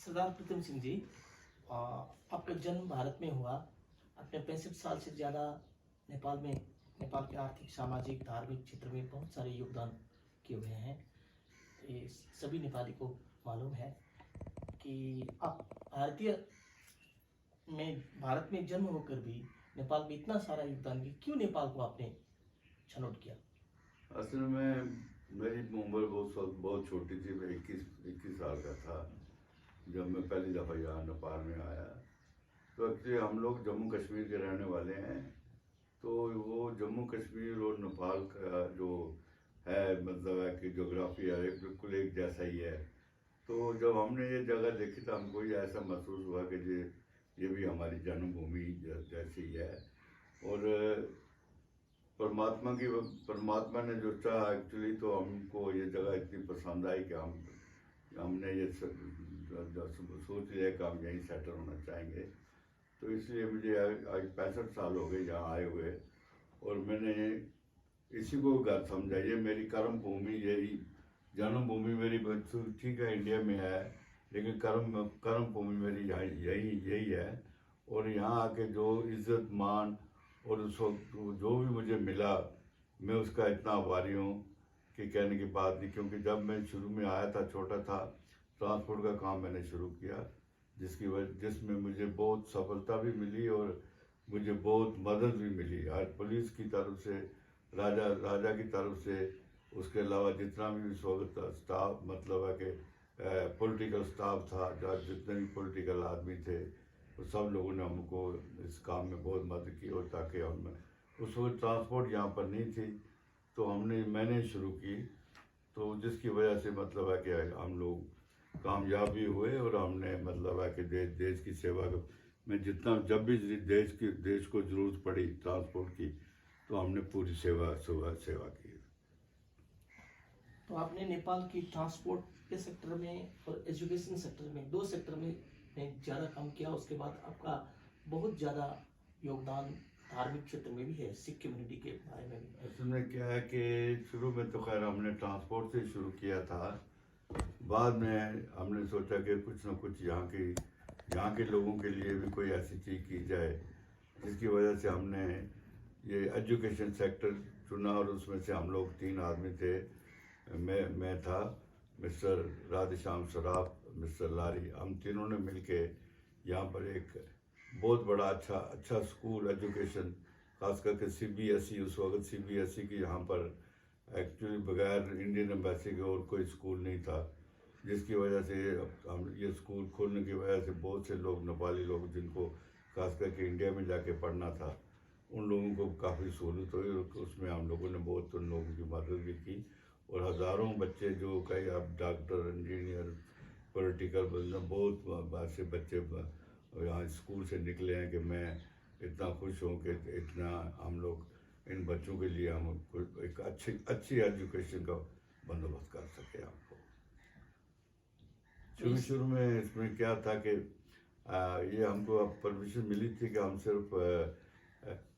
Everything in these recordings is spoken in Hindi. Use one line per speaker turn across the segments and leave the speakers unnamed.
सरदार प्रीतम सिंह जी, आ, आपका जन्म भारत में हुआ। आपने 65 साल से ज़्यादा नेपाल में नेपाल के आर्थिक, सामाजिक, धार्मिक क्षेत्र में बहुत सारे योगदान किए हुए हैं। ये सभी नेपाली को मालूम है कि आप भारत में जन्म होकर भी नेपाल में इतना सारा योगदान किया। क्यों नेपाल को आपने छनौट किया?
असल में मेरी उम्र बहुत छोटी थी। मैं 21 साल का था जब मैं पहली दफ़ा यहाँ नेपाल में आया। तो एक्चुअली हम लोग जम्मू कश्मीर के रहने वाले हैं। तो वो जम्मू कश्मीर और नेपाल का जो है मतलब है कि जोग्राफी है बिल्कुल एक जैसा ही है। तो जब हमने ये जगह देखी तो हमको ये ऐसा महसूस हुआ कि ये भी हमारी जन्मभूमि जैसी ही है। और परमात्मा ने जो चाहा एक्चुअली, तो हमको ये जगह इतनी पसंद आई कि हमने ये सोच लिया कि हम यहीं सेटल होना चाहेंगे। तो इसलिए मुझे आज 65 साल हो गए यहाँ आए हुए, और मैंने इसी को घर समझा। ये मेरी कर्म भूमि, यही जन्मभूमि मेरी। ठीक है इंडिया में है, लेकिन कर्म भूमि मेरी यही है। और यहाँ आके जो इज्जत मान और उस वक्त जो भी मुझे मिला, मैं उसका इतना आभारी हूँ कि कहने की बात नहीं। क्योंकि जब मैं शुरू में आया था, छोटा था, ट्रांसपोर्ट का काम मैंने शुरू किया, जिसमें मुझे बहुत सफलता भी मिली और मुझे बहुत मदद भी मिली। आज पुलिस की तरफ से, राजा की तरफ से, उसके अलावा जितना भी इस वक्त स्टाफ मतलब है कि पॉलिटिकल स्टाफ था, जहाँ जितने भी पॉलिटिकल आदमी थे, वो सब लोगों ने हमको इस काम में बहुत मदद की। और ताकि हम उस वक्त ट्रांसपोर्ट यहाँ पर नहीं थी, तो मैंने शुरू की। तो जिसकी वजह से मतलब है कि हम लोग कामयाब भी हुए, और हमने मतलब है कि देश की सेवा में जितना, जब भी देश को ज़रूरत पड़ी ट्रांसपोर्ट की, तो हमने पूरी सेवा की।
तो आपने नेपाल की ट्रांसपोर्ट के सेक्टर में और एजुकेशन सेक्टर में, दो सेक्टर में ज़्यादा काम किया। उसके बाद आपका बहुत ज़्यादा योगदान धार्मिक क्षेत्र में भी है, सिख कम्युनिटी के बारे में भी।
असल में क्या है कि शुरू में तो खैर हमने ट्रांसपोर्ट से शुरू किया था। बाद में हमने सोचा कि कुछ ना कुछ यहाँ के लोगों के लिए भी कोई ऐसी चीज़ की जाए, जिसकी वजह से हमने ये एजुकेशन सेक्टर चुना। और उसमें से हम लोग 3 आदमी थे। मैं था, मिस्टर राधेश्याम सराफ, मिस्टर लारी, हम तीनों ने मिलके यहाँ पर एक बहुत बड़ा अच्छा स्कूल एजुकेशन, खास करके CBSE, उस वक्त CBSE की यहाँ पर एक्चुअली बगैर इंडियन एम्बेसी के और कोई स्कूल नहीं था। जिसकी वजह से हम ये स्कूल खोलने की वजह से बहुत से लोग, नेपाली लोग, जिनको खास करके इंडिया में जाके पढ़ना था, उन लोगों को काफ़ी सहूलत हुई। और उसमें हम लोगों ने बहुत उन लोगों की मदद भी की। और हज़ारों बच्चे, जो कई अब डॉक्टर, इंजीनियर, पॉलिटिकल बंदा, बहुत ऐसे बच्चे यहाँ स्कूल से निकले हैं कि मैं इतना खुश हूँ कि इतना हम लोग इन बच्चों के लिए हम एक अच्छी एजुकेशन का बंदोबस्त कर सके। हमको शुरू में इसमें क्या था कि ये हमको परमिशन मिली थी कि हम सिर्फ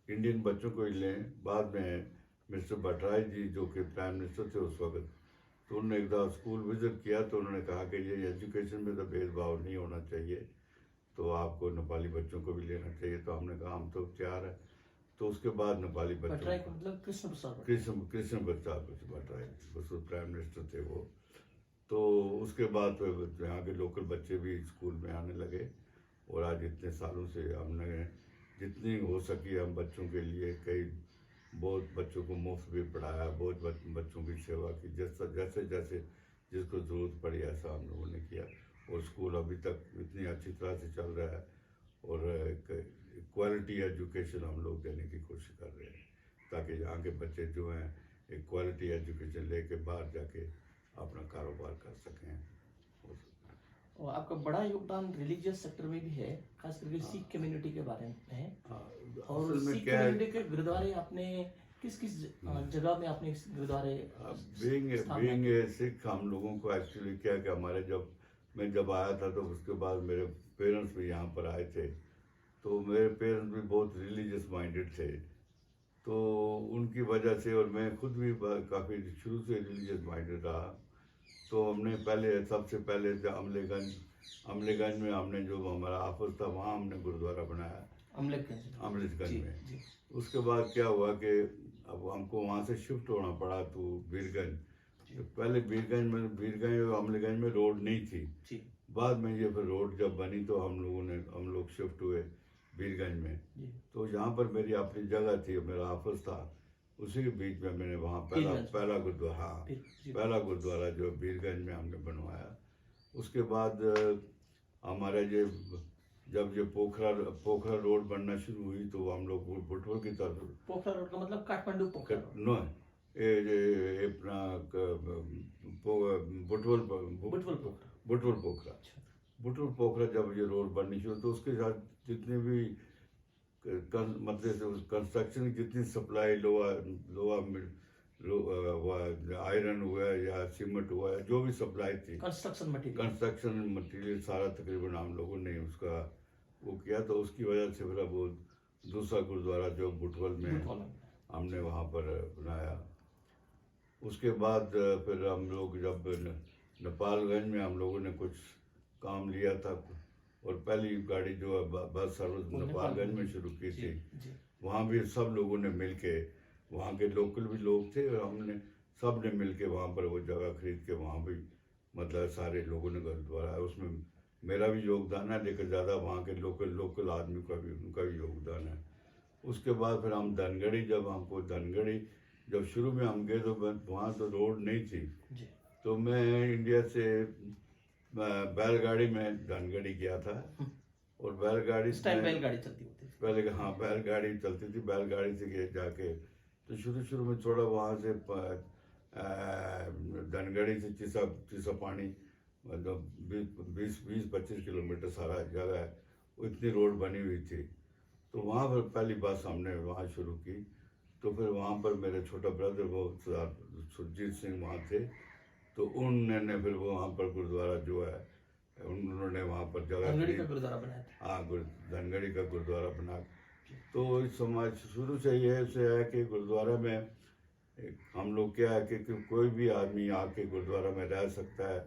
इंडियन बच्चों को ही लें। बाद में मिस्टर भट्टराय जी, जो कि प्राइम मिनिस्टर थे उस वक्त, तो उन्होंने एक दफ़ा स्कूल विज़िट किया, तो उन्होंने कहा कि ये एजुकेशन में तो भेदभाव नहीं होना चाहिए, तो आपको नेपाली बच्चों को भी लेना चाहिए। तो हमने कहा हम तो तैयार है। तो उसके बाद नेपाली बच्चों को,
मतलब
कृष्ण भट्टराय उस प्राइम मिनिस्टर थे वो। तो उसके बाद तो यहाँ के लोकल बच्चे भी स्कूल में आने लगे। और आज इतने सालों से हमने जितनी हो सकी हम बच्चों के लिए बहुत बच्चों को मुफ्त भी पढ़ाया, बहुत बच्चों की सेवा की। जैसे जिसको ज़रूरत पड़ी ऐसा हम लोगों ने किया। और स्कूल अभी तक इतनी अच्छी तरह से चल रहा है, और क्वालिटी एजुकेशन हम लोग देने की कोशिश कर रहे हैं, ताकि यहाँ के बच्चे जो हैं एक क्वालिटी एजुकेशन लेके बाहर जाके अपना कारोबार कर सकें।
और आपका बड़ा योगदान रिलीजियस सेक्टर में भी है, खास करके सिख कम्युनिटी के बारे में है। और सिख कम्युनिटी के गुरुद्वारे आपने किस जगह में आपने गुरुद्वारे?
बीइंग ए सिख, हम लोगों को एक्चुअली क्या कि हमारे मैं जब आया था, तो उसके बाद मेरे पेरेंट्स भी यहाँ पर आए थे। तो मेरे पेरेंट्स भी बहुत रिलीजियस माइंडेड थे, तो उनकी वजह से, और मैं खुद भी काफ़ी शुरू से रिलीजियस माइंडेड रहा। तो हमने सबसे पहले अमलेगंज अमलेगंज में हमने जो हमारा ऑफिस था वहाँ हमने गुरुद्वारा बनाया अमृतगंज
जी,
में।
जी,
उसके बाद क्या हुआ कि अब हमको वहाँ से शिफ्ट होना पड़ा तो बीरगंज। तो पहले बीरगंज और अमलेगंज में रोड नहीं थी।
जी,
बाद में ये फिर रोड जब बनी तो हम लोग शिफ्ट हुए बीरगंज में।
जी।
तो जहाँ पर मेरी अपनी जगह थी, मेरा ऑफिस था, उसी के बीच में मैंने वहाँ
बीरगंज।
पहला गुरुद्वारा, हाँ,
जी,
पहला गुरुद्वारा जो बीरगंज में हमने बनवाया। उसके बाद हमारे ये जब ये पोखरा रोड बनना शुरू हुई तो हम लोग बुटवल की तरफ,
पोखरा रोड का मतलब काठमांडू पोखरा रोड।
नो ये अपना बुटवल
बुटवल पोखरा।
बुटवल पोखरा
अच्छा।
बुटवल पोखरा जब ये रोड बननी शुरू तो उसके साथ जितने भी मतलब कंस्ट्रक्शन की जितनी सप्लाई आयरन हुआ या सीमेंट हुआ या जो भी सप्लाई थी, कंस्ट्रक्शन मटेरियल सारा तकरीबन हम लोगों ने उसका वो किया। तो उसकी वजह से फिर वो दूसरा गुरुद्वारा जो बुटवल में हमने वहाँ पर बनाया। उसके बाद फिर हम लोग जब नेपालगंज में हम लोगों ने कुछ काम लिया था और पहली गाड़ी जो बस सर्विस नेपालगंज में शुरू की थी, वहाँ भी सब लोगों ने मिलके, वहाँ के लोकल भी लोग थे और हमने सब ने मिलके वहाँ पर वो जगह खरीद के वहाँ भी मतलब सारे लोगों ने गुरुद्वारा, उसमें मेरा भी योगदान है लेकिन ज़्यादा वहाँ के लोकल आदमी का भी उनका भी योगदान है। उसके बाद फिर हम धनगढ़ी जब शुरू में हम गए तो वहाँ तो रोड नहीं थी। तो मैं इंडिया से बैलगाड़ी में धनगढ़ी गया था और बैलगाड़ी
चलती होती
पहले, हाँ, बैलगाड़ी चलती थी। बैलगाड़ी से गए जाके तो शुरू में थोड़ा वहाँ से धनगढ़ी से चिसा पानी मतलब 20-25 किलोमीटर सारा जगह है, इतनी रोड बनी हुई थी। तो वहाँ पर पहली बस हमने वहाँ शुरू की। तो फिर वहाँ पर मेरे छोटा ब्रदर वो सुरजीत सिंह वहाँ थे, तो उन्होंने फिर वो वहाँ पर गुरुद्वारा जो है उन्होंने वहाँ पर जगह
धनगढ़ी का गुरुद्वारा बनाया था।
हाँ, धनगढ़ी का गुरुद्वारा बना। तो इस समाज शुरू से ये है कि गुरुद्वारा में हम लोग क्या है कि कोई भी आदमी आके गुरुद्वारा में रह सकता है,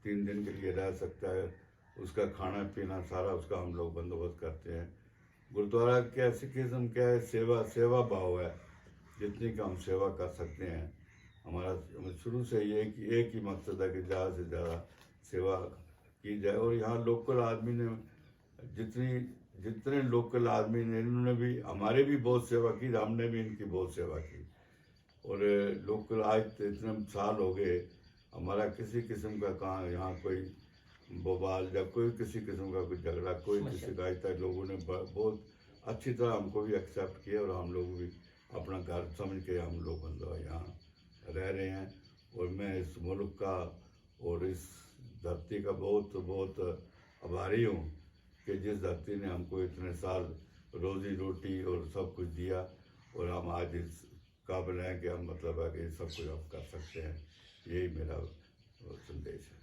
3 दिन के लिए रह सकता है। उसका खाना पीना सारा उसका हम लोग बंदोबस्त करते हैं। गुरुद्वारा क्या सिखिज्म क्या है, सेवा भाव है, जितनी का हम सेवा कर सकते हैं। हमारा शुरू से ये कि एक ही मकसद है कि ज़्यादा से ज़्यादा सेवा की जाए। और यहाँ लोकल आदमी ने जितने लोकल आदमी ने इन्होंने भी हमारे भी बहुत सेवा की, हमने भी इनकी बहुत सेवा की। और लोकल आज इतने साल हो गए, हमारा किसी किस्म का कहाँ यहाँ कोई बवाल या कोई किसी किस्म का कोई झगड़ा, कोई किसी का आज तक लोगों ने बहुत अच्छी तरह हमको भी एक्सेप्ट किया और हम लोग भी अपना घर समझ के हम लोग मतलब यहाँ रह रहे हैं। और मैं इस मुल्क का और इस धरती का बहुत आभारी हूँ कि जिस धरती ने हमको इतने साल रोजी रोटी और सब कुछ दिया और हम आज इस काबिल हैं कि हम मतलब है कि सब कुछ हम कर सकते हैं। यही मेरा संदेश है।